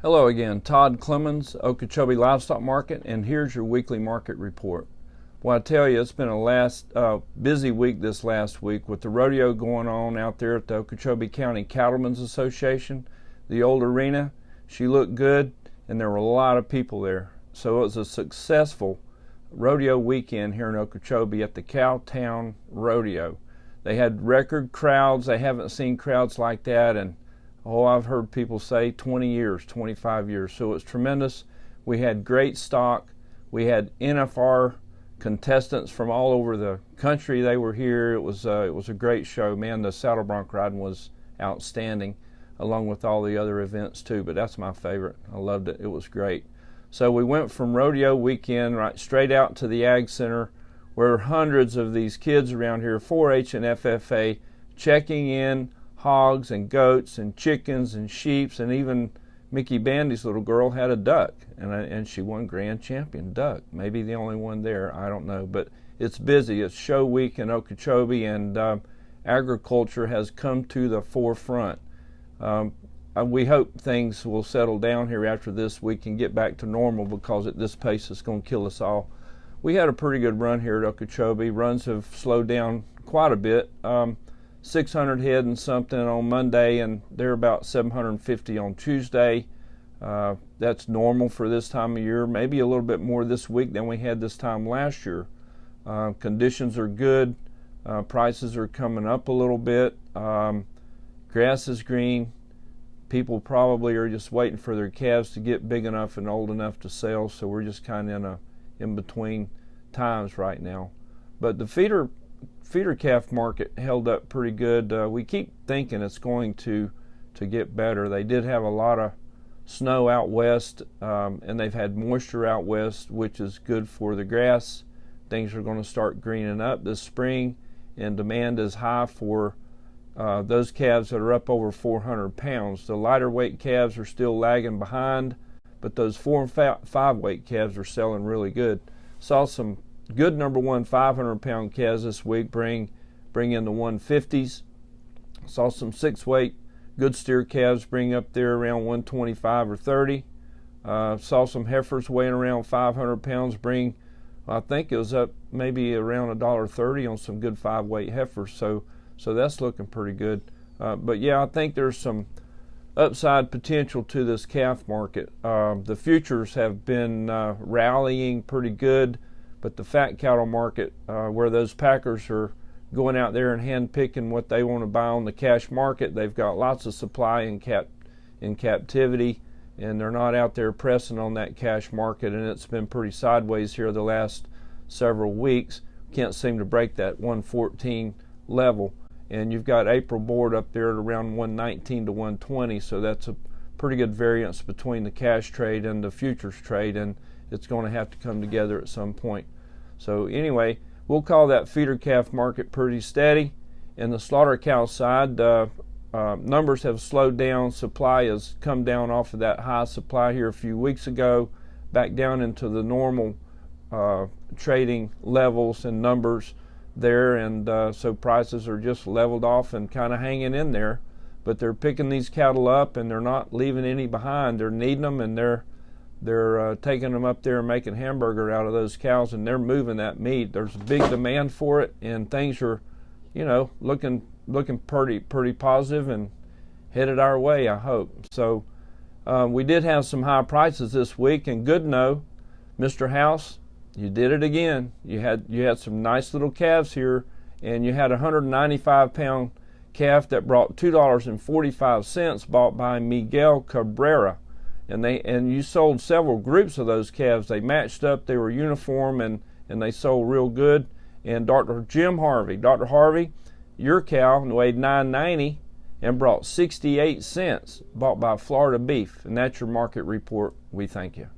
Hello again, Todd Clemens, Okeechobee Livestock Market, and here's your weekly market report. Well, I tell you, it's been a busy week this last week with the rodeo going on out there at the Okeechobee County Cattlemen's Association. The old arena, she looked good, and there were a lot of people there. So it was a successful rodeo weekend here in Okeechobee at the Cowtown Rodeo. They had record crowds. They haven't seen crowds like that, and I've heard people say 20 years, 25 years. So it was tremendous. We had great stock. We had NFR contestants from all over the country. They were here. It was a great show. Man, the saddle bronc riding was outstanding, along with all the other events too. But that's my favorite. I loved it. It was great. So we went from rodeo weekend right straight out to the Ag Center, where hundreds of ththese kids around here, 4-H and FFA, checking in hogs and goats and chickens and sheeps, and even Mickey Bandy's little girl had a duck, and she won grand champion duck. Maybe the only one there, I don't know. But it's busy. It's show week in Okeechobee, and agriculture has come to the forefront. We hope things will settle down here after this week and get back to normal, because at this pace it's going to kill us all. We had a pretty good run here at Okeechobee. Runs have slowed down quite a bit. 600 head and something on Monday, and they're about 750 on Tuesday. That's normal for this time of year. Maybe a little bit more this week than we had this time last year. Conditions are good. Prices are coming up a little bit. Grass is green. People probably are just waiting for their calves to get big enough and old enough to sell, so we're just kind of in between times right now. But the feeder calf market held up pretty good. We keep thinking it's going to get better. They did have a lot of snow out west, and they've had moisture out west, which is good for the grass. Things are going to start greening up this spring, and demand is high for those calves that are up over 400 pounds. The lighter weight calves are still lagging behind, but those 4 and 5 weight calves are selling really good. Saw some good number one 500-pound calves this week bring in the 150s. Saw some 6-weight good steer calves bring up there around 125 or 30. Saw some heifers weighing around 500 pounds bring, I think it was up maybe around $1.30 on some good 5-weight heifers. So that's looking pretty good. But yeah, I think there's some upside potential to this calf market. The futures have been rallying pretty good. But the fat cattle market, where those packers are going out there and hand-picking what they want to buy on the cash market, they've got lots of supply in captivity, and they're not out there pressing on that cash market, and it's been pretty sideways here the last several weeks. Can't seem to break that 114 level, and you've got April board up there at around 119 to 120, so that's a pretty good variance between the cash trade and the futures trade, and it's going to have to come together at some point. So anyway, we'll call that feeder calf market pretty steady. In the slaughter cow side, numbers have slowed down. Supply has come down off of that high supply here a few weeks ago, back down into the normal trading levels and numbers there, and so prices are just leveled off and kind of hanging in there. But they're picking these cattle up, and they're not leaving any behind. They're needing them, and they're taking them up there and making hamburger out of those cows, and they're moving that meat. There's a big demand for it, and things are, looking pretty positive and headed our way, I hope. So we did have some high prices this week, and good to know, Mr. House, you did it again. You had some nice little calves here, and you had a 195-pound calf that brought $2.45 bought by Miguel Cabrera. And you sold several groups of those calves. They matched up, they were uniform, and they sold real good. And Dr. Harvey, your cow weighed 990 and brought 68 cents, bought by Florida Beef. And that's your market report. We thank you.